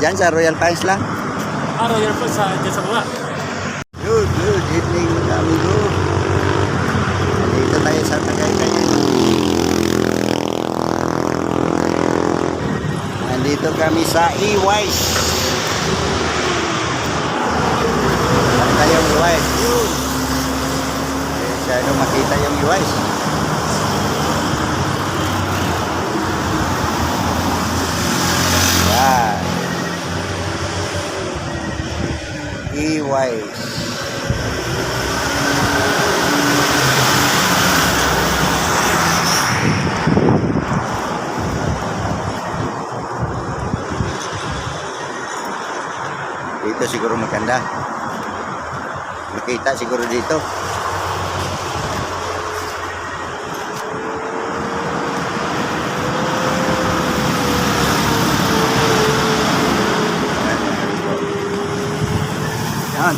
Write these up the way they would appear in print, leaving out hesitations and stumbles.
Diyan sa Royal Pines lang? Royal Falls dyan sa baba. Good evening mga amigo. Dito tayo sa Tagaytay. Nandito kami sa E-Wise. Saan tayong E-Wise? Masyado makita yung E-Wise. Yan. E-Wise. Dito siguro maganda. Makita siguro dito. Yan.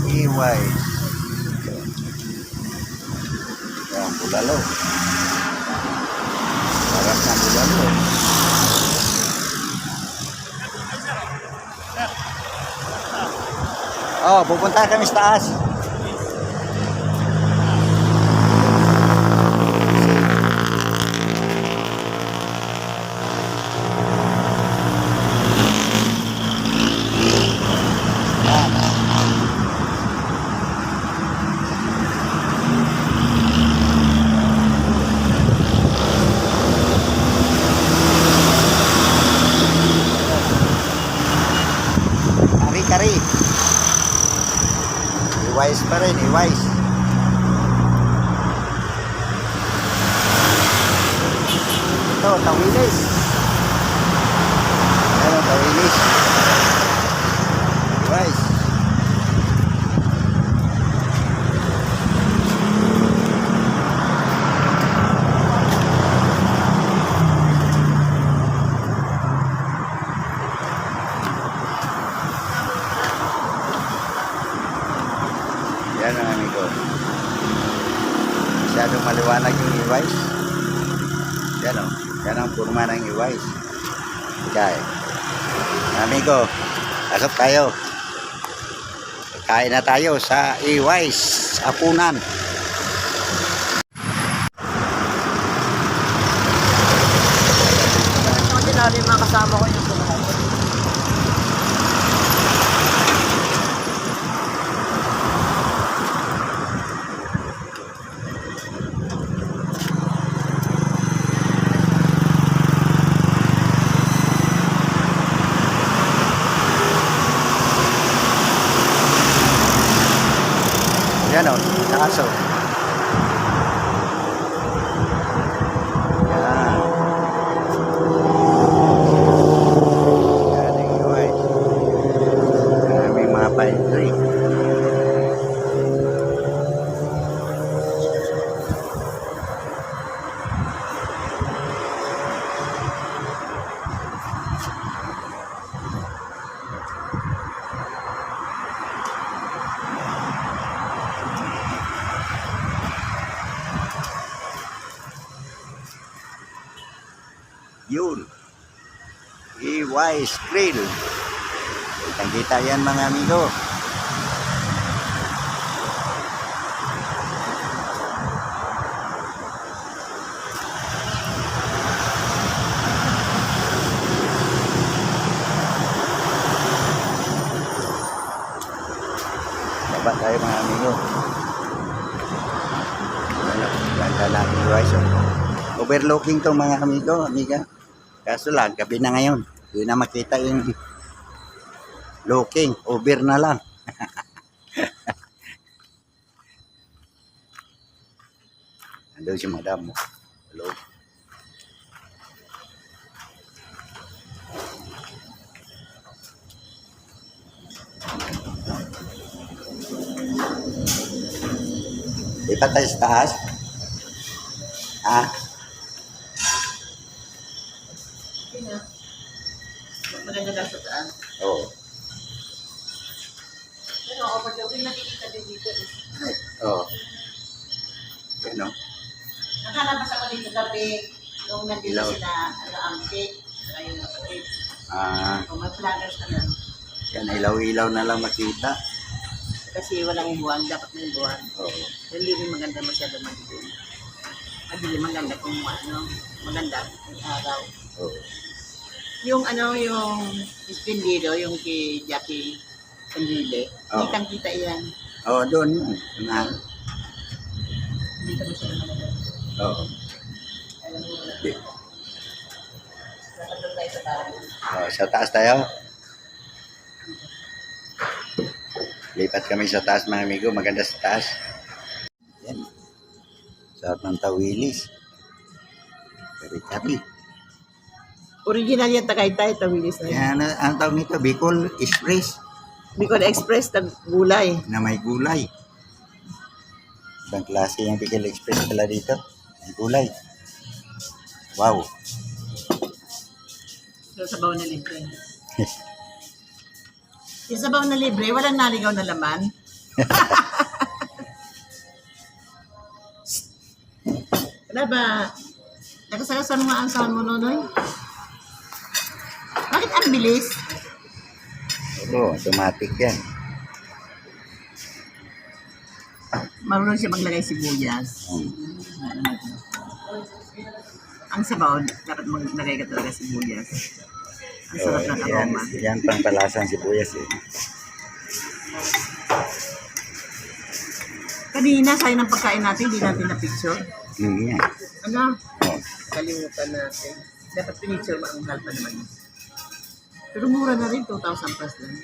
E-Wise. Yan, bulalo. Sarap ng bulalo. Oh, pupunta kami sa taas. Kari-kari. E-Wise pa rin, E-Wise. Ito, Tawilis. Ayan, Tawilis. E-Wise. Yan ang amigo. Masyadong maliwanag yung E-Wise. Yan o. Yan ang purma ng E-Wise. Kaya. Amigo, asap tayo. Kain na tayo sa E-Wise. Apunan. Kasi natin mga kasama ko yung sumahan. Yan o, kaso. Yan. Yan ang E-Wise. Yan, may mga pine tree. Yun. E-Wise Grill. Kitang-kita yan mga amigo. Baba tayo mga amigo. Ganda lang E-Wise. Overlooking to mga amigo, amiga. Kaso lang, gabi na ngayon. Hindi na makita yung looking. Over na lang. Andun si madam mo. Hello. Di pa tayo sa taas? Maganda lang sa taas. Oo. Pero ako pag gawin nakikita din dito. Oo. Ano? Nakalabas ako dito gabi nung nandito Ilaw. sila, Amtik, saka yung kapatid. Kung may planners na lang. Yan, ilaw-ilaw na lang makita. Kasi walang buwan, dapat may buwan. Oo. Hindi rin maganda masyado madilim. Madilim maganda kung maganda yung araw. Oo. Yung yung Espindido, yung kay Jackie Sandrile, Oo. kitang-kita yan. Oo, doon. Na. Dito masyado maganda. Oo. Alam mo, Di. dapat doon tayo sa bahay. Sa taas tayo. Lipat kami sa taas mga amigo. Maganda sa taas. Yan. Sarap ng tawilis. Kari-kari. Original yan, Tagaytay, Tawilis na yan. Yan, ang tawag nito, Bicol Express Bicol Express, gulay. na may gulay. Ibang klase yung Bicol Express pala dito. May gulay. Wow. Yung sabaw na libre. Yung sabaw na libre, walang naligaw na laman. Wala ba? Nakasagasan mo ang saan mo, Nonoy? Bakit ang bilis? Oo, automatic yan. Marunong siya maglagay sibuyas. Ang sabaw, dapat maglagay ka talaga sibuyas. Ang sarap ng yan, aroma. yan pang palasang sibuyas eh. Kanina, sayang ng pagkain natin, hindi natin na-picture. Yan. Ano? Oh. Kalimutan natin. Dapat pinicture maanghal pa naman. Pero mura na rin, 2,000 plus lang.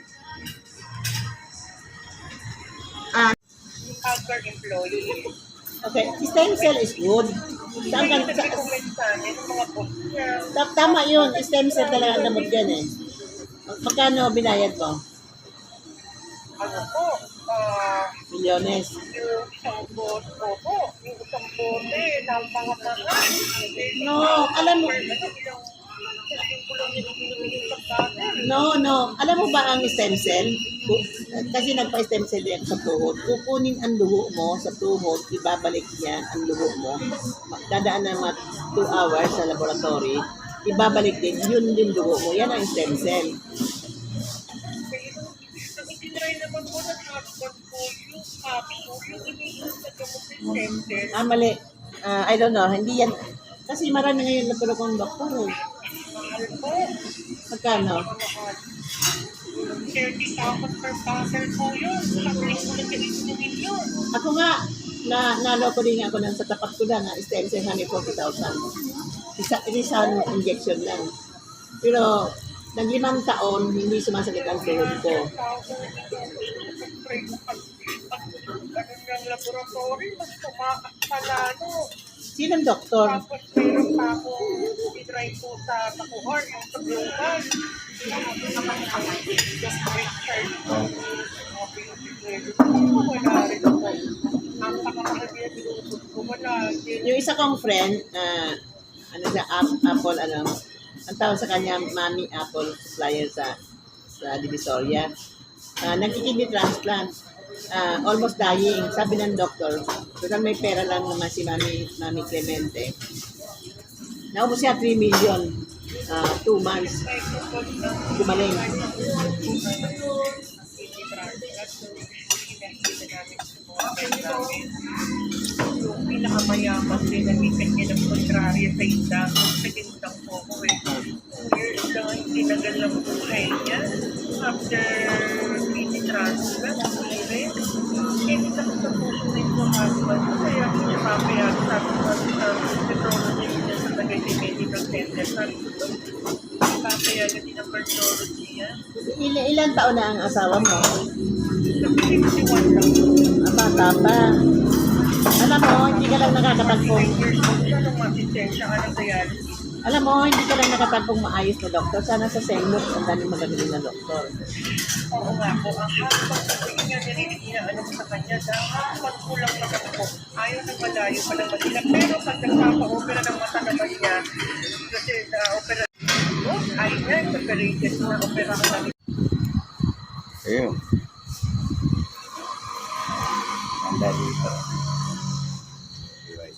Outdoor employee. Okay, stem cell is good. Saan ka, tama yun, stem cell talaga ang gamot yan eh. Magkano binayad mo? Ano po? Milyones. Yung isang bote, opo. Yung isang bote, napakamahan. No, alam mo, no. Alam mo ba ang stem cell? Kasi nagpa-stem cell yan sa tuhod. Kukunin ang luho mo sa tuhod, ibabalik yan ang luho mo. Dadaan na mga 2 hours sa laboratory, ibabalik din, yun yung luho mo. Yan ang stem cell. Nag-try naman po na husband po yung happy po yung iniinom sa gamot ng center. Mali. I don't know, hindi yan. Kasi marami ngayon na pero kong doktor eh. Mahal po. Magkano? 30,000 per bottle po yun. Pag-lis mo na inumin yun. Ako nga, naloko din ako ng sa tapat ko lang, stem cell 140,000. Isang injection lang. Pero, nag-5 taon, hindi sumasakit ang tuhod ko. Ganun yung laboratory, mas tumakas palalo. Sinong doktor? Tapos meron pa ako itry po sa Takuhar, yung sa Global. Wala rin ako. Napakamahal din yung binusot ko. Wala din. Yung isa kong friend, Apple, ang tawag sa kanya, Mami Apple supplier sa Divisoria. Nagkikidney transplant. Almost dying. Sabi ng doktor, total may pera lang naman si Mami Clemente. Naubos siya 3 million. 2 months. Gumaling. Yung pinakamayaman din, namikat niya ng kontrarya sa indang. Nagindang po ko eh. 2 years lang ang tinagal ng buhay niya. After kidney transplant, hindi na sa puso na yung husband. Kaya niya papaya sa nephrology niya sa Tagaytay Medical Center. Sabi ko to, papaya na din ang cardiology niya. Ilan taon na ang asawa mo? Sa 51 lang. Bata pa. Alam mo, hindi ka lang nakakatagpong. 9 years old siya nung masisensya ka ng dialysis. Alam mo, hindi ka lang nakatagpong maayos na doktor. Sana sa Senmut, ang daming magagaling na doktor. Oo nga po, ang husband ko yung nga nililiginaan ko sa kanya dahil pag kulang naman ako, ayaw na malayo pa naman sila. Pero pag nagpapa-opera ng mata naman niya, kasi na-opera, ayaw niya, separated na opera ko na. Ayun. Ganda dito. Right.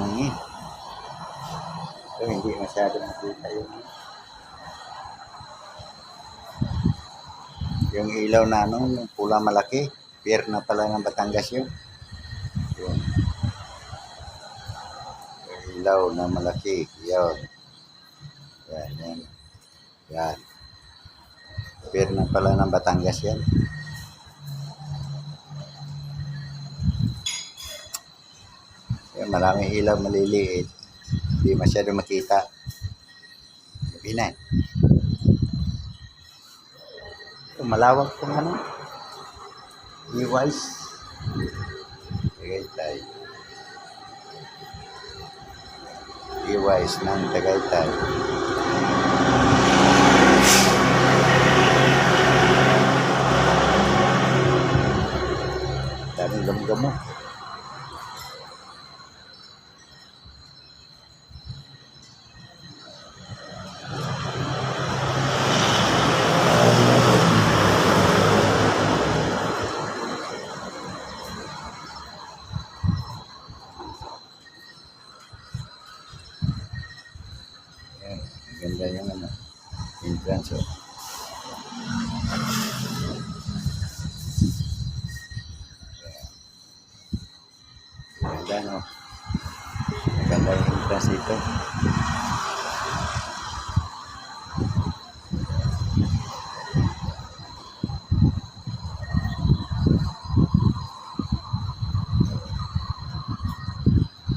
hangin. So, hindi masyado makita yung ilaw na ano, yung pula malaki. Pier na pala ng Batangas yun. Yun. Yung ilaw na malaki. Yun. Yan, yan. Yan. Pier na pala ng Batangas yan. Yan, maraming ilaw maliliit. Hindi masyado makita. Gabi na. Ito, malawak kung ano. Iwais. Tagaytay. Iwais ng Tagaytay. Daming gamo-gamo. Ayan, ganda yung ano, entrance. Oh. Ganda, no? Maganda yung entrance dito.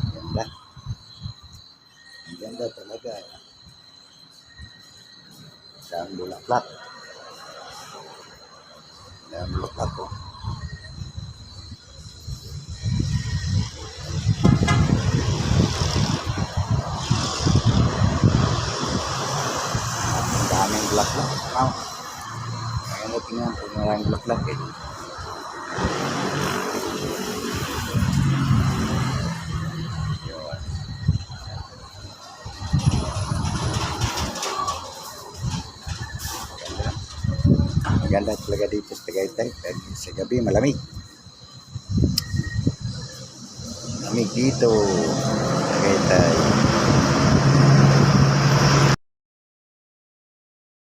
Ganda. Ang ganda talaga. Daan bulaklak. Daan bulaklak ko. Ang daming bulaklak. Wow. Ayan na tingnan kung maraming bulaklak eh. Yun. Maganda talaga dito sa Tagaytay. Pero sa gabi malamig. Malamig dito. Tagaytay.